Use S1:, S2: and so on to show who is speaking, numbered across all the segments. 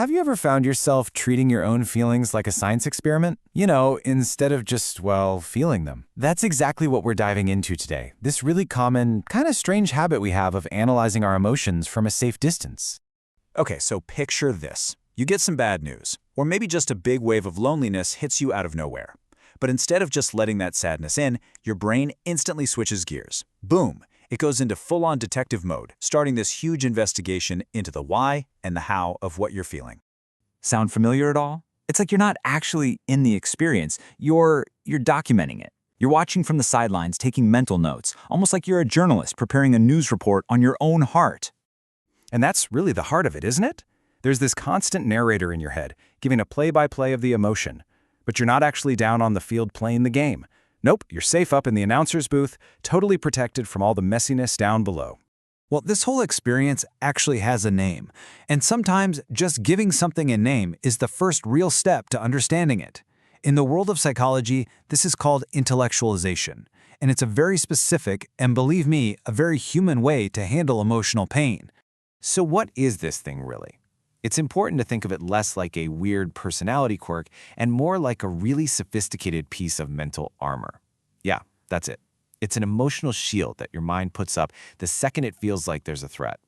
S1: Have you ever found yourself treating your own feelings like a science experiment? Instead of just, well, feeling them. That's exactly what we're diving into today. This really common, kind of strange habit we have of analyzing our emotions from a safe distance.
S2: Okay, so picture this. You get some bad news, or maybe just a big wave of loneliness hits you out of nowhere. But instead of just letting that sadness in, your brain instantly switches gears. Boom! It goes into full-on detective mode, starting this huge investigation into the why and the how of what you're feeling.
S3: Sound familiar at all? It's like you're not actually in the experience, you're documenting it. You're watching from the sidelines, taking mental notes, almost like you're a journalist preparing a news report on your own heart.
S1: And that's really the heart of it, isn't it? There's this constant narrator in your head, giving a play-by-play of the emotion. But you're not actually down on the field playing the game. Nope, you're safe up in the announcer's booth, totally protected from all the messiness down below.
S2: Well, this whole experience actually has a name, and sometimes just giving something a name is the first real step to understanding it. In the world of psychology, this is called intellectualization, and it's a very specific, and believe me, a very human way to handle emotional pain.
S1: So what is this thing really? It's important to think of it less like a weird personality quirk and more like a really sophisticated piece of mental armor. Yeah, that's it. It's an emotional shield that your mind puts up the second it feels like there's a threat.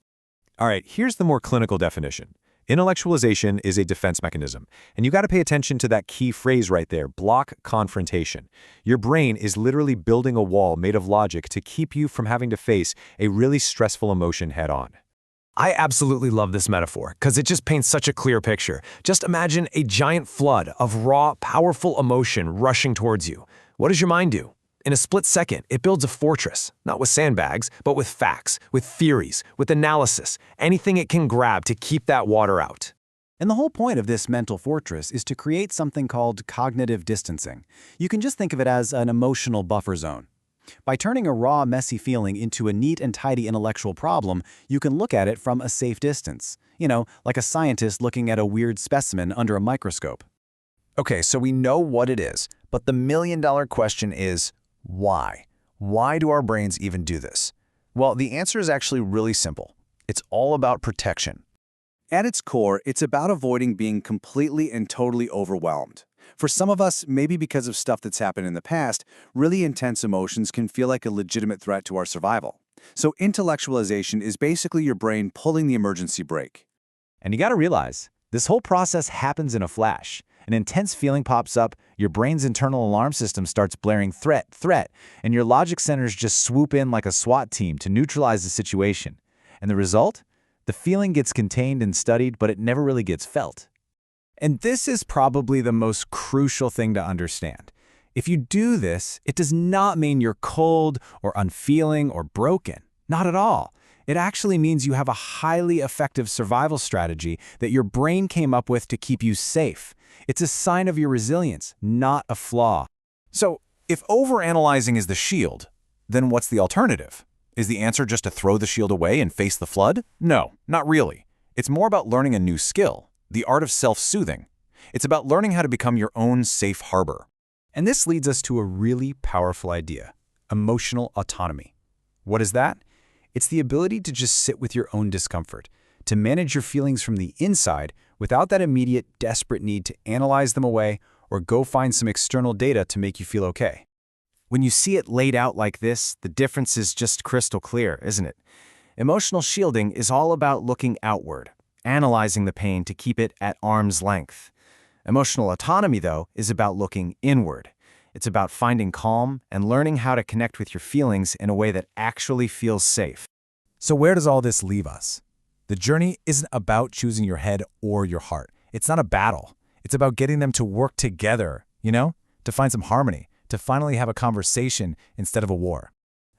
S4: All right, here's the more clinical definition. Intellectualization is a defense mechanism, and you got to pay attention to that key phrase right there, block confrontation. Your brain is literally building a wall made of logic to keep you from having to face a really stressful emotion head-on.
S5: I absolutely love this metaphor because it just paints such a clear picture. Just imagine a giant flood of raw, powerful emotion rushing towards you. What does your mind do? In a split second, it builds a fortress, not with sandbags, but with facts, with theories, with analysis, anything it can grab to keep that water out.
S1: And the whole point of this mental fortress is to create something called cognitive distancing. You can just think of it as an emotional buffer zone. By turning a raw, messy feeling into a neat and tidy intellectual problem, you can look at it from a safe distance. Like a scientist looking at a weird specimen under a microscope.
S2: Okay, so we know what it is, but the million-dollar question is, why? Why do our brains even do this? Well, the answer is actually really simple. It's all about protection. At its core, it's about avoiding being completely and totally overwhelmed. For some of us, maybe because of stuff that's happened in the past, really intense emotions can feel like a legitimate threat to our survival. So intellectualization is basically your brain pulling the emergency brake.
S3: And you gotta realize, this whole process happens in a flash. An intense feeling pops up, your brain's internal alarm system starts blaring threat, threat, and your logic centers just swoop in like a SWAT team to neutralize the situation. And the result? The feeling gets contained and studied, but it never really gets felt.
S1: And this is probably the most crucial thing to understand. If you do this, it does not mean you're cold or unfeeling or broken. Not at all. It actually means you have a highly effective survival strategy that your brain came up with to keep you safe. It's a sign of your resilience, not a flaw.
S2: So, if overanalyzing is the shield, then what's the alternative? Is the answer just to throw the shield away and face the flood? No, not really. It's more about learning a new skill. The art of self-soothing. It's about learning how to become your own safe harbor.
S1: And this leads us to a really powerful idea, emotional autonomy. What is that? It's the ability to just sit with your own discomfort, to manage your feelings from the inside without that immediate, desperate need to analyze them away or go find some external data to make you feel okay. When you see it laid out like this, the difference is just crystal clear, isn't it? Emotional shielding is all about looking outward, analyzing the pain to keep it at arm's length. Emotional autonomy, though, is about looking inward. It's about finding calm and learning how to connect with your feelings in a way that actually feels safe.
S2: So where does all this leave us? The journey isn't about choosing your head or your heart. It's not a battle. It's about getting them to work together, to find some harmony, to finally have a conversation instead of a war.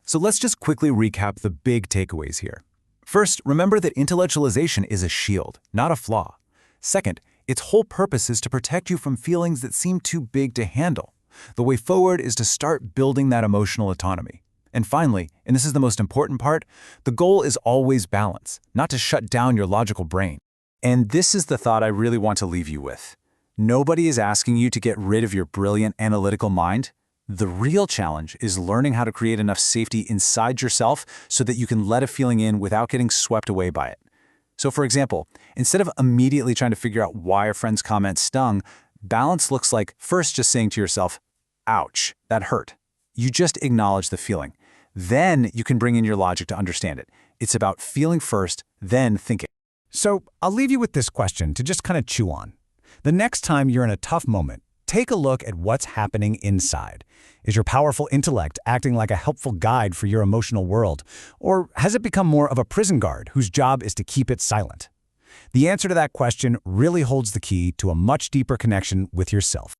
S2: So let's just quickly recap the big takeaways here. First, remember that intellectualization is a shield, not a flaw. Second, its whole purpose is to protect you from feelings that seem too big to handle. The way forward is to start building that emotional autonomy. And finally, and this is the most important part, the goal is always balance, not to shut down your logical brain. And this is the thought I really want to leave you with. Nobody is asking you to get rid of your brilliant analytical mind. The real challenge is learning how to create enough safety inside yourself so that you can let a feeling in without getting swept away by it.
S1: So for example, instead of immediately trying to figure out why a friend's comment stung, balance looks like first just saying to yourself, ouch, that hurt. You just acknowledge the feeling. Then you can bring in your logic to understand it. It's about feeling first, then thinking.
S2: So I'll leave you with this question to just kind of chew on. The next time you're in a tough moment, take a look at what's happening inside. Is your powerful intellect acting like a helpful guide for your emotional world? Or has it become more of a prison guard whose job is to keep it silent? The answer to that question really holds the key to a much deeper connection with yourself.